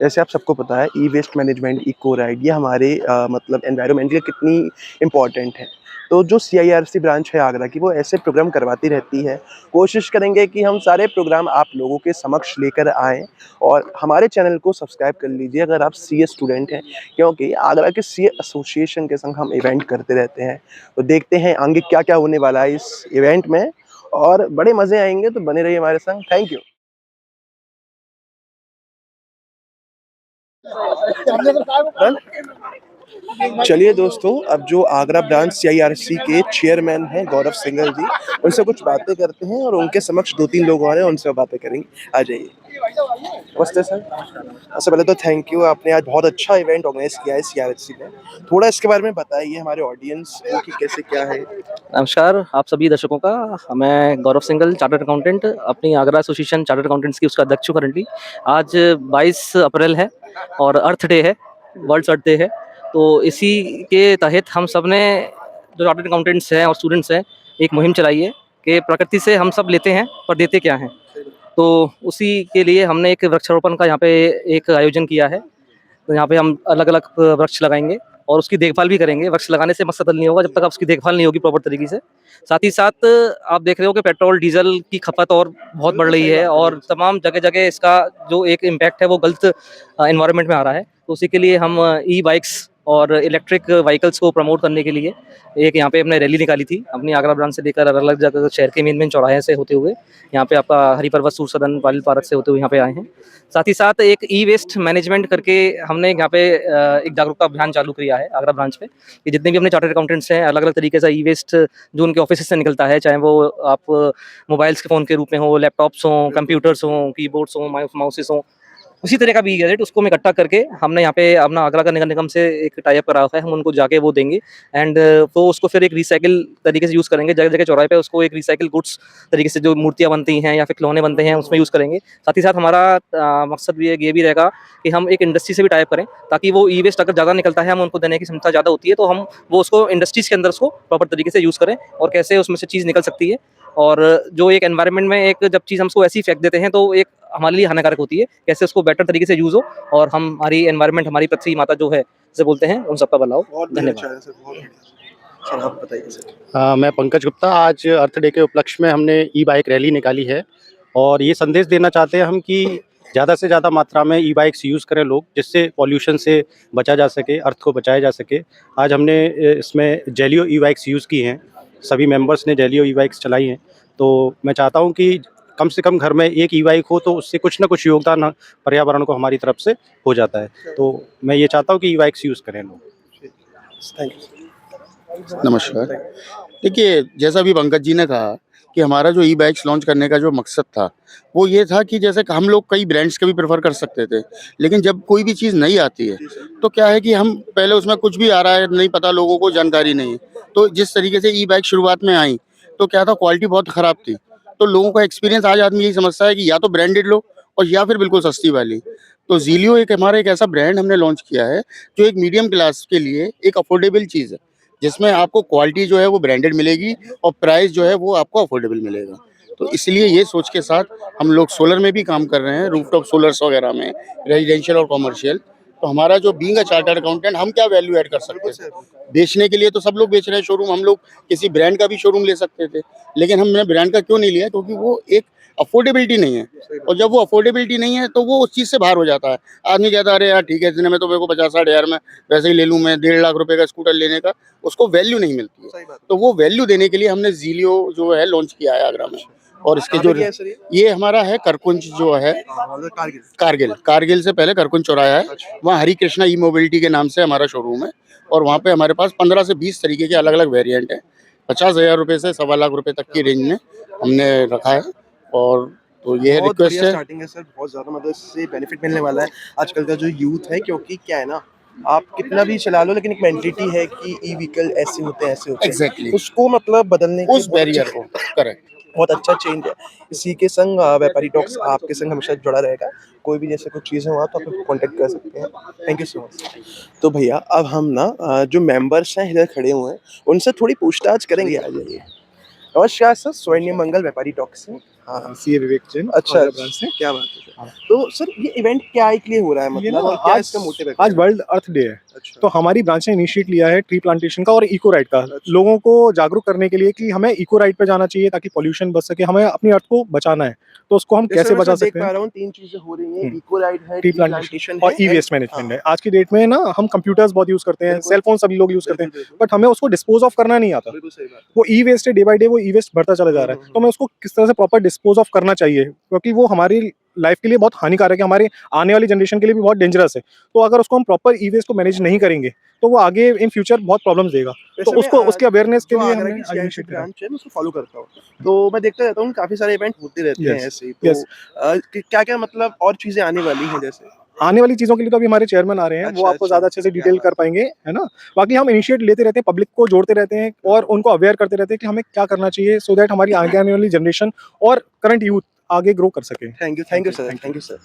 जैसे आप सबको पता है ई वेस्ट मैनेजमेंट, इको राइड ये हमारे मतलब एनवायरनमेंट के लिए कितनी इम्पोर्टेंट है। तो जो सीआईआरसी ब्रांच है आगरा की वो ऐसे प्रोग्राम करवाती रहती है। कोशिश करेंगे कि हम सारे प्रोग्राम आप लोगों के समक्ष लेकर आएँ और हमारे चैनल को सब्सक्राइब कर लीजिए अगर आप सीए स्टूडेंट हैं, क्योंकि आगरा के सीए एसोसिएशन के संग हम इवेंट करते रहते हैं। तो देखते हैं आगे क्या-क्या होने वाला है इस इवेंट में और बड़े मज़े आएँगे, तो बने रहिए हमारे संग। Thank you. डन? चलिए दोस्तों, अब जो आगरा ब्रांच सीआईआरसी के चेयरमैन हैं गौरव सिंघल जी, उनसे कुछ बातें करते हैं और उनके समक्ष 2-3 लोग और हैं, उनसे बातें करेंगे। आ जाइए। नमस्ते सर। सबसे पहले तो थैंक यू, आपने आज बहुत अच्छा इवेंट ऑर्गेनाइज़ किया है सीआईआरसी में। थोड़ा इसके बारे में बताइए हमारे ऑडियंस को कि कैसे क्या है? नमस्कार आप सभी दर्शकों का। मैं गौरव सिंघल, चार्टर्ड अकाउंटेंट, अपनी आगरा एसोसिएशन चार्टर्ड अकाउंटेंट्स की उसका अध्यक्ष हूँ करंटली। आज 22 अप्रैल है और अर्थ डे है, वर्ल्ड अर्थ डे है। तो इसी के तहत हम सब ने, जो चार्टर्ड अकाउंटेंट्स हैं और स्टूडेंट्स हैं, एक मुहिम चलाई है कि प्रकृति से हम सब लेते हैं पर देते क्या हैं। तो उसी के लिए हमने एक वृक्षारोपण का यहाँ पे एक आयोजन किया है। तो यहाँ पे हम अलग-अलग वृक्ष लगाएँगे और उसकी देखभाल भी करेंगे। वृक्ष लगाने से मकसद हल नहीं होगा जब तक आप उसकी देखभाल नहीं होगी प्रॉपर तरीके से। साथ ही साथ आप देख रहे हो कि पेट्रोल, डीज़ल की खपत और बहुत बढ़ रही है और तमाम जगह-जगह इसका जो एक इम्पैक्ट है वो गलत एनवायरनमेंट में आ रहा है। तो उसी के लिए हम ई-बाइक्स और इलेक्ट्रिक व्हीकल्स को प्रमोट करने के लिए एक यहाँ पे हमने रैली निकाली थी। अपनी आगरा ब्रांच से लेकर अलग-अलग जगह शहर के मेन-मेन चौराहे से होते हुए यहाँ पे आपका हरिपर्वत सूर सदन वाइल्ड पार्क से होते हुए यहाँ पे आए हैं। साथ ही साथ एक ई वेस्ट मैनेजमेंट करके हमने यहाँ पे एक जागरूकता अभियान चालू किया है आगरा ब्रांच पे कि जितने भी अपने चार्टर्ड अकाउंटेंट्स हैं, अलग-अलग तरीके से ई वेस्ट जो उनके ऑफिस से निकलता है, चाहे वो आप मोबाइल्स के फ़ोन के रूप में हो, लैपटॉप्स हों, कंप्यूटर्स हों, कीबोर्ड्स हों, माउसेस हों, उसी तरह का भी गैजेट उसको हम इकट्ठा करके हमने यहाँ पे अपना आगरा का नगर निगम से एक टाई अप करा हुआ है। हम उनको जाके वो देंगे एंड वो उसको फिर एक रिसाइकिल तरीके से यूज़ करेंगे। जगह-जगह चौराहे पे उसको एक रिसाइकिल गुड्स तरीके से जो मूर्तियाँ बनती हैं या फिर खिलौने बनते हैं उसमें यूज़ करेंगे। साथ ही साथ हमारा मकसद भी ये भी रहेगा कि हम एक इंडस्ट्री से भी टाई अप करें ताकि वो ई वेस्ट अगर ज़्यादा निकलता है, हम उनको देने की क्षमता ज़्यादा होती है, तो हम वो उसको इंडस्ट्रीज़ के अंदर उसको प्रॉपर तरीके से यूज़ करें और कैसे उसमें से चीज़ निकल सकती है। और जो एक एनवायरनमेंट में एक जब चीज़ हम उसको ऐसी फेंक देते हैं तो एक हमारे लिए हानिकारक होती है। कैसे उसको बेटर तरीके से यूज़ हो और हमारी एनवायरनमेंट, हमारी पृथ्वी माता जो है जिसे बोलते हैं, उन सबका भला हो। धन्यवाद। सर आप बताइए सर। मैं पंकज गुप्ता। आज अर्थ डे के उपलक्ष्य में हमने ई बाइक रैली निकाली है और ये संदेश देना चाहते हैं हम कि ज़्यादा से ज़्यादा मात्रा में ई बाइक्स यूज़ करें लोग, जिससे पॉल्यूशन से बचा जा सके, अर्थ को बचाया जा सके। आज हमने इसमें जेलियो ई बाइक्स यूज़ की हैं, सभी मेंबर्स ने जेलियो ई बाइक्स चलाई हैं। तो मैं चाहता हूँ कि कम से कम घर में एक ई बाइक हो तो उससे कुछ ना कुछ योगदान पर्यावरण को हमारी तरफ से हो जाता है। तो मैं ये चाहता हूँ कि ई बाइक्स यूज़ करें लोग। Thank you. नमस्कार। देखिए, जैसा अभी पंकज जी ने कहा कि हमारा जो ई-बाइक्स लॉन्च करने का जो मकसद था, वो ये था कि जैसे हम लोग कई ब्रांड्स के भी प्रेफ़र कर सकते थे, लेकिन जब कोई भी चीज़ नई आती है, तो क्या है कि हम पहले उसमें कुछ भी आ रहा है, नहीं पता, लोगों को जानकारी नहीं है। तो जिस तरीके से ई-बाइक शुरुआत में आई, तो क्या था, क्वालिटी बहुत ख़राब थी। तो लोगों का एक्सपीरियंस, आज आदमी यही समझता है कि या तो ब्रांडेड लो और या फिर बिल्कुल सस्ती वाली। तो ज़ीलियो हमारा एक ऐसा ब्रांड हमने लॉन्च किया है, जो एक मीडियम क्लास के लिए एक अफ़ोर्डेबल चीज़ है। जिसमें आपको क्वालिटी जो है वो ब्रांडेड मिलेगी और प्राइस जो है वो आपको अफोर्डेबल मिलेगा। तो इसलिए ये सोच के साथ हम लोग सोलर में भी काम कर रहे हैं, रूफटॉप सोलर्स वगैरह में, रेजिडेंशियल और कमर्शियल। तो हमारा जो बीइंग अ चार्टर्ड अकाउंटेंट, हम क्या वैल्यू ऐड कर सकते हैं? बेचने के लिए तो सब लोग बेच रहे हैं शोरूम, हम लोग किसी ब्रांड का भी शोरूम ले सकते थे, लेकिन हमने ब्रांड का क्यों नहीं लिया? क्योंकि वो एक अफोर्डेबिलिटी नहीं है, और जब वो अफोर्डेबिलिटी नहीं है तो वो उस चीज़ से बाहर हो जाता है। आदमी कहता है अरे यार ठीक है, इतने में तो मेरे को 50-60 हज़ार में वैसे ही ले लूँ मैं, 1.5 लाख रुपए का स्कूटर लेने का, उसको वैल्यू नहीं मिलती है। तो वो वैल्यू देने के लिए हमने ज़ीलियो जो है लॉन्च किया है आगरा में। और इसके जो ये हमारा है करकुंज जो है, कारगिल से पहले करकुंज चौराहा है, वहाँ हरी कृष्णा ई मोबिलिटी के नाम से हमारा शोरूम है। और वहाँ पे हमारे पास 15 से 20 तरीके के अलग-अलग वेरिएंट हैं। 50,000 रुपए से 1.25 लाख रुपए तक की रेंज में हमने रखा है। और तो ये रिक्वेस्ट है। स्टार्टिंग है सर, बहुत ज़्यादा मतलब इससे बेनिफिट मिलने वाला है आजकल का जो यूथ है, क्योंकि क्या है ना, आप कितना भी चला लो लेकिन एक मेंटालिटी है कि ई व्हीकल ऐसे होते हैं, ऐसे होते हैं। एग्जैक्टली, उसको मतलब बदलने की उस बैरियर को, करेक्ट। बहुत अच्छा चेंज है। इसी के संग व्यापारी टॉक्स आपके संग हमेशा जुड़ा रहेगा। कोई भी जैसे कुछ चीज़ें हुआ तो आप कॉन्टैक्ट कर सकते हैं। Thank you so much. तो भैया अब हम ना जो मेंबर्स हैं इधर खड़े हुए हैं, उनसे थोड़ी पूछताछ करेंगे। आ जाइए। नमस्कार सर, स्वर्णिम मंगल व्यापारी टॉक्स से। हाँ। सीए विवेक जैन अच्छा, आगरा ब्रांच से। क्या बात है हाँ। सर। तो सर ये इवेंट क्या के लिए हो रहा है, ये मतलब ना और क्या आज इसका मोटिव है? आज वर्ल्ड अर्थ डे है, अच्छा, तो हमारी ब्रांच ने इनिशिएट लिया है ट्री प्लांटेशन का और इको राइड का, अच्छा। लोगों को जागरूक करने के लिए कि हमें इको राइड पे जाना चाहिए ताकि पॉल्यूशन बच सके, हमें अपनी अर्थ को बचाना है, तो उसको हम जैसे कैसे मैं बचा सर देख सकते पा हैं। रहा हूँ 3 चीजें हो रही हैं, हम्म। इको राइड है, ट्री ट्री प्लांटेशन प्लांटेशन और है ई एंड वेस्ट मैनेजमेंट हाँ, है। आज की डेट में ना हम कंप्यूटर्स बहुत यूज करते हैं, बिल्कुल। सेल फोन सभी लोग यूज करते हैं, बिल्कुल, बिल्कुल। बट हमें उसको डिस्पोज ऑफ करना नहीं आता। बिल्कुल सही बात है। वो ई वेस्ट है, डे बाय डे वो ई वेस्ट बढ़ता चला जा रहा है, तो हमें उसको किस तरह से प्रॉपर डिस्पोज ऑफ करना चाहिए, क्योंकि वो हमारी लाइफ के लिए बहुत हानिकारक है, हमारे आने वाली जनरेशन के लिए भी बहुत डेंजरस है। तो अगर उसको हम प्रॉपर ई वेस्ट को मैनेज नहीं करेंगे तो वो आगे इन फ्यूचर बहुत प्रॉब्लम्स देगा। तो वैसे मैं उसको उसके अवेयरनेस के जो लिए आगरा हमने की आज सीआईएससी इनिशिएट करा। ब्रांच है मैं उसको फॉलो करता हूँ, तो मैं देखता रहता हूँ काफी सारे इवेंट होते रहते हैं यस, ऐसे ही। तो यस। क्या क्या मतलब और चीजें आने वाली हैं जैसे? आने वाली चीजों के लिए तो अभी हमारे चेयरमैन आ रहे हैं, वो अच्छा, आपको अच्छा। ज्यादा अच्छे से क्या डिटेल बात कर पाएंगे, है ना। बाकी हम इनिशिएट लेते रहते हैं, पब्लिक को जोड़ते रहते हैं और उनको अवेयर करते रहते हैं कि हमें क्या करना चाहिए, सो दैट हमारी आगे आने वाली जनरेशन और करंट यूथ आगे ग्रो कर सके। Thank you sir, thank you sir.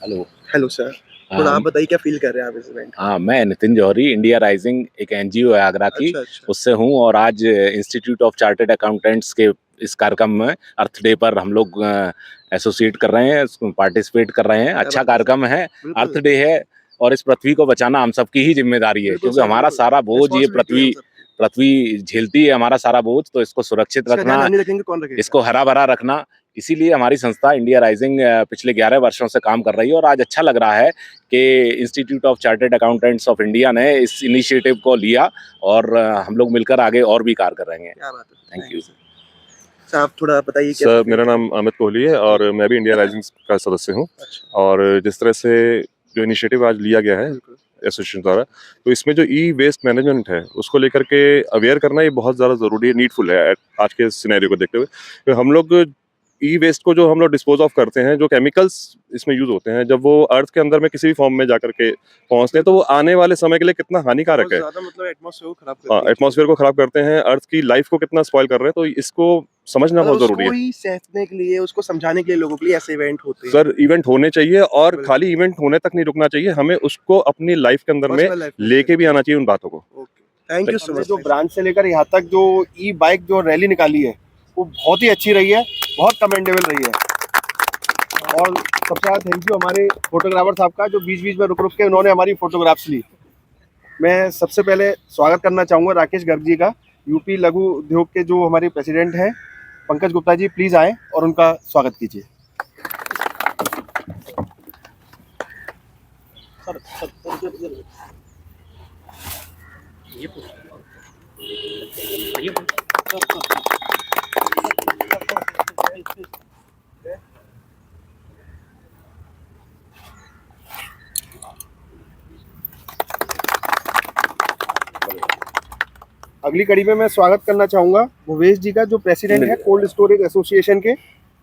Hello. Hello sir, थोड़ा हाँ, आप बताइए क्या फील कर रहे हैं आप इस इवेंट? हाँ, मैं नितिन जौहरी, इंडिया राइजिंग एक एनजीओ है आगरा की, अच्छा, अच्छा। उससे हूँ और आज इंस्टीट्यूट ऑफ चार्टर्ड अकाउंटेंट्स के इस कार्यक्रम में अर्थ डे पर हम लोग एसोसिएट कर रहे हैं, उसमें पार्टिसिपेट कर रहे हैं। क्या अच्छा बात है सर। कार्यक्रम है, बिल्कुल। अर्थ डे है और इस पृथ्वी को बचाना हम सबकी ही जिम्मेदारी है, बिल्कुल क्योंकि सर, हमारा बिल्कुल। सारा बोझ ये रिस्पॉन्सिबिलिटी है हम सबकी। पृथ्वी झेलती है, हमारा सारा बोझ, तो इसको सुरक्षित इसका ध्यान रखना, हम नहीं रखेंगे कौन रखेगा? इसको हरा-भरा रखना, इसीलिए हमारी संस्था इंडिया राइजिंग पिछले 11 वर्षों से काम कर रही है और आज अच्छा लग रहा है कि institute of chartered accountants of India ने इस इनिशिएटिव को लिया और हम लोग मिलकर आगे और भी कार्य करेंगे। क्या बात है। Thank you. सर आप थोड़ा बताइए क्या सर मेरा नाम अमित कोहली है और मैं भी इंडिया राइजिंग का सदस्य हूँ। अच्छा। और जिस तरह से जो इनिशिएटिव आज लिया गया है बिल्कुल। एसोसिएशन द्वारा, तो इसमें जो ई वेस्ट मैनेजमेंट है उसको लेकर के अवेयर करना ये बहुत ज़्यादा ज़रूरी है, नीडफुल है आज के सिनेरियो को देखते हुए। तो हम लोग ई वेस्ट को जो हम लोग डिस्पोज ऑफ करते हैं, जो केमिकल्स इसमें यूज होते हैं, जब वो अर्थ के अंदर में किसी भी फॉर्म में जाकर के पहुंचते हैं तो वो आने वाले समय के लिए कितना हानिकारक है। ज़्यादा मतलब एटमॉस्फेयर को खराब करती हाँ, है। एटमॉस्फेयर को खराब करते हैं, अर्थ की लाइफ को कितना स्पॉइल कर रहे हैं, तो इसको समझना बहुत जरूरी है। उसको ही सहने के लिए, उसको समझाने के लिए लोगों के लिए ऐसे इवेंट होते हैं। सर इवेंट होने चाहिए और बिल्कुल। खाली इवेंट होने तक नहीं रुकना चाहिए, हमें उसको अपनी लाइफ के अंदर में पर्सनल लाइफ में लेके भी आना चाहिए उन बातों को। ओके, थैंक यू सो हमने मच। जो ब्रांच से लेकर यहाँ तक जो ई बाइक जो रैली निकाली है वो बहुत ही अच्छी रही है, बहुत कमेंडेबल रही है। और सबसे ज़्यादा थैंक यू हमारे फोटोग्राफर साहब का, जो बीच बीच में रुक रुक के उन्होंने हमारी फोटोग्राफ्स ली। मैं सबसे पहले स्वागत करना चाहूँगा राकेश गर्ग जी का, यूपी लघु उद्योग के जो हमारे प्रेसिडेंट हैं पंकज गुप्ता जी, प्लीज़ आए और उनका स्वागत कीजिए। अगली कड़ी में मैं स्वागत करना चाहूँगा भुवेश जी का, जो प्रेसिडेंट है कोल्ड स्टोरेज एसोसिएशन के।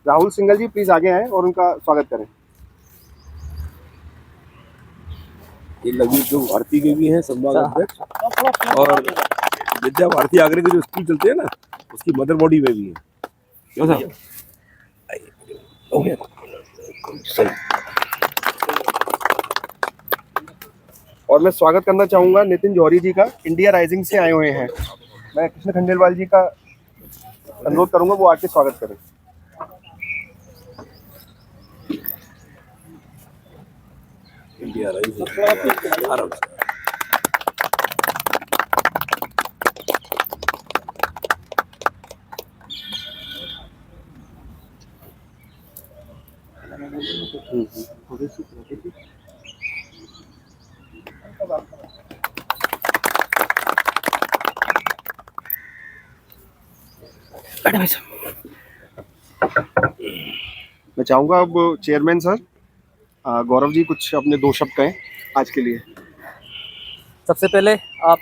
राहुल सिंगल जी प्लीज़ आगे आएँ और उनका स्वागत करें। ये लघु उद्योग भारती के भी हैं संभाग अध्यक्ष, और विद्या भारती आगरा के जो स्कूल चलते हैं ना उसकी मदर बॉडी में भी है। क्यों साहब? हो गया सही। और मैं स्वागत करना चाहूँगा नितिन जौहरी जी का, इंडिया राइजिंग से आए हुए हैं। मैं कृष्ण खंडेलवाल जी का अनुरोध करूँगा वो आके स्वागत करें। इंडिया राइजिंग आराम से। मैं चाहूँगा अब चेयरमैन सर गौरव जी कुछ अपने दो शब्द कहें आज के लिए। सबसे पहले आप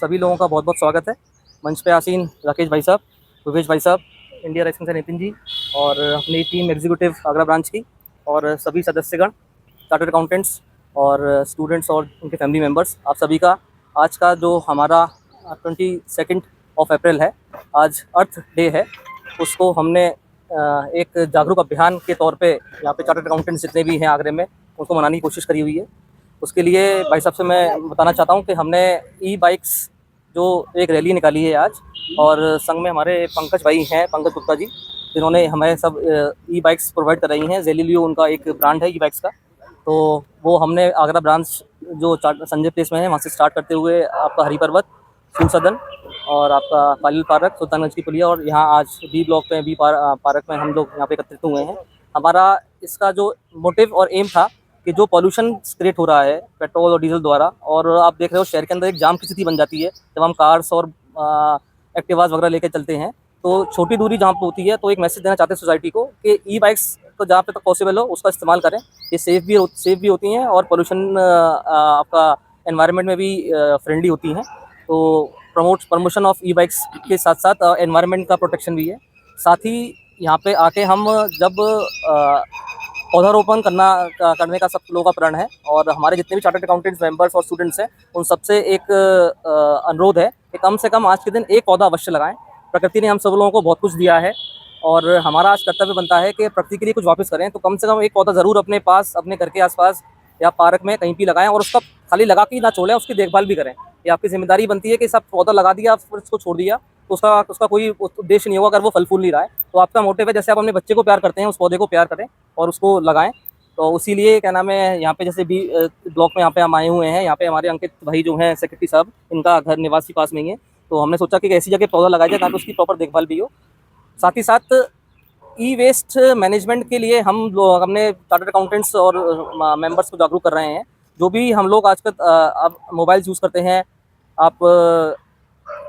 सभी लोगों का बहुत बहुत स्वागत है। मंच पे आसीन राकेश भाई साहब, भुवेश भाई साहब, इंडिया राइजिंग से नितिन जी और अपनी टीम एग्जीक्यूटिव आगरा ब्रांच की और सभी सदस्यगण, चार्टर्ड अकाउंटेंट्स और स्टूडेंट्स और उनके फैमिली मेम्बर्स, आप सभी का आज का जो हमारा 22 अप्रैल है, आज अर्थ डे है, उसको हमने एक जागरूक अभियान के तौर पे यहाँ पे चार्टर्ड अकाउंटेंट्स जितने भी हैं आगरे में उनको मनाने की कोशिश करी हुई है। उसके लिए भाई साहब से मैं बताना चाहता हूँ कि हमने ई बाइक्स जो एक रैली निकाली है आज, और संग में हमारे पंकज भाई हैं, पंकज गुप्ता जी, जिन्होंने हमें सब ई बाइक्स प्रोवाइड कर रही हैं। जेलिलियो उनका एक ब्रांड है ई बाइक्स का, तो वो हमने आगरा ब्रांच जो संजय प्लेस में है वहाँ से स्टार्ट करते हुए आपका हरी पर्वत, सूल सदन और आपका पालिल पार्क, सुल्तानगंज की पुलिया और यहाँ आज बी ब्लॉक में पार्क में हम लोग यहाँ पे एकत्रित हुए हैं। हमारा इसका जो मोटिव और एम था कि जो पॉल्यूशन क्रिएट हो रहा है पेट्रोल और डीजल द्वारा, और आप देख रहे हो शहर के अंदर एक जाम की स्थिति बन जाती है जब हम कार्स और एक्टिवास वगैरह लेके चलते हैं, तो छोटी दूरी जहाँ पे होती है तो एक मैसेज देना चाहते हैं सोसाइटी को कि ई बाइक्स तो जहाँ पे तक पॉसिबल हो उसका इस्तेमाल करें। ये सेफ़ भी होती हैं और पोल्यूशन आपका एनवायरनमेंट में भी फ्रेंडली होती हैं। तो प्रमोशन ऑफ ई बाइक्स के साथ साथ एनवायरनमेंट का प्रोटेक्शन भी है। साथ ही यहाँ पे आके हम जब पौधारोपण करने का सब लोगों का प्रण है, और हमारे जितने भी चार्टर्ड अकाउंटेंट्स मेंबर्स और स्टूडेंट्स हैं उन सबसे एक अनुरोध है कि कम से कम आज के दिन एक पौधा अवश्य लगाएं। प्रकृति ने हम सब लोगों को बहुत कुछ दिया है और हमारा आज कर्तव्य बनता है कि प्रकृति के लिए कुछ वापस करें, तो कम से कम एक पौधा ज़रूर अपने पास, अपने घर के आसपास या पार्क में कहीं भी लगाएं, और उसका खाली लगा के ना छोड़ें, उसकी देखभाल भी करें। ये आपकी जिम्मेदारी बनती है कि सब पौधा लगा दिया फिर उसको छोड़ दिया तो उसका कोई उद्देश्य नहीं होगा अगर वो फल फूल नहीं रहा है। तो आपका मोटिव है जैसे आप अपने बच्चे को प्यार करते हैं उस पौधे को प्यार करें और उसको लगाएं। तो उसी लिए क्या नाम है, यहाँ पे जैसे बी ब्लॉक में यहाँ पे हम आए हुए हैं, यहाँ पे हमारे अंकित भाई जो हैं सेक्रेटरी साहब, इनका घर निवासी पास में ही है, तो हमने सोचा कि ऐसी जगह पौधा लगाया जाए ताकि उसकी प्रॉपर देखभाल भी हो। साथ ही साथ ई वेस्ट मैनेजमेंट के लिए हम लोग अपने चार्टर्ड अकाउंटेंट्स और मेंबर्स को जागरूक कर रहे हैं। जो भी हम लोग आजकल अब मोबाइल्स यूज़ करते हैं, आप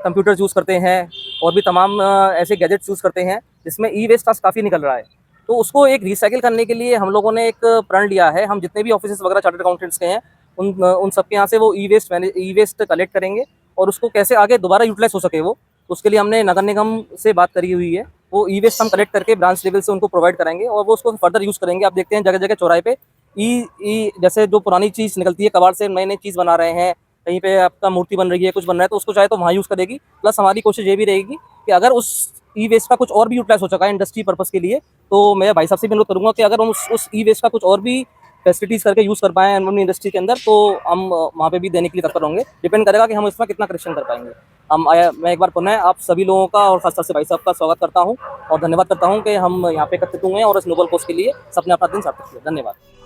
कंप्यूटर्स यूज़ करते हैं और भी तमाम ऐसे गैजेट्स यूज़ करते हैं जिसमें ई वेस्ट काफ़ी निकल रहा है, तो उसको एक रिसाइकिल करने के लिए हम लोगों ने एक प्रण लिया है। हम जितने भी ऑफिस वगैरह चार्टर्ड अकाउंटेंट्स के हैं उन सबके यहाँ से वो ई वेस्ट कलेक्ट करेंगे और उसको कैसे आगे दोबारा यूटिलाइज हो सके वो, उसके लिए हमने नगर निगम से बात करी हुई है। वो ई वेस्ट हम कलेक्ट करके ब्रांच लेवल से उनको प्रोवाइड कराएंगे और वो उसको फर्दर यूज़ करेंगे। आप देखते हैं जगह जगह चौराहे पे जैसे जो पुरानी चीज़ निकलती है कबाड़ से, नई नई चीज़ बना रहे हैं, कहीं पे आपका मूर्ति बन रही है, कुछ बन रहा है, तो उसको चाहे तो वहाँ यूज़ करेगी। प्लस हमारी कोशिश ये भी रहेगी कि अगर उस ई वेस्ट का कुछ और भी यूटिलाइज हो सका है इंडस्ट्री पर्पज़ के लिए, तो मैं भाई साहब से भी अनुरोध करूँगा कि अगर हम उस ई वेस्ट का कुछ और भी फैसिलिटीज़ करके यूज़ कर पाएँ अपनी इंडस्ट्री के अंदर, तो हम वहाँ पे भी देने के लिए तत्पर होंगे। डिपेंड करेगा कि हम इसमें कितना करेक्शन कर पाएंगे। मैं एक बार पुनः आप सभी लोगों का और खासतौर से भाई साहब का स्वागत करता हूँ और धन्यवाद करता हूँ कि हम यहाँ पे एकत्रित हुए हैं और इस नोबल कोर्स के लिए सबने अपना दिन सार्थक किया। धन्यवाद।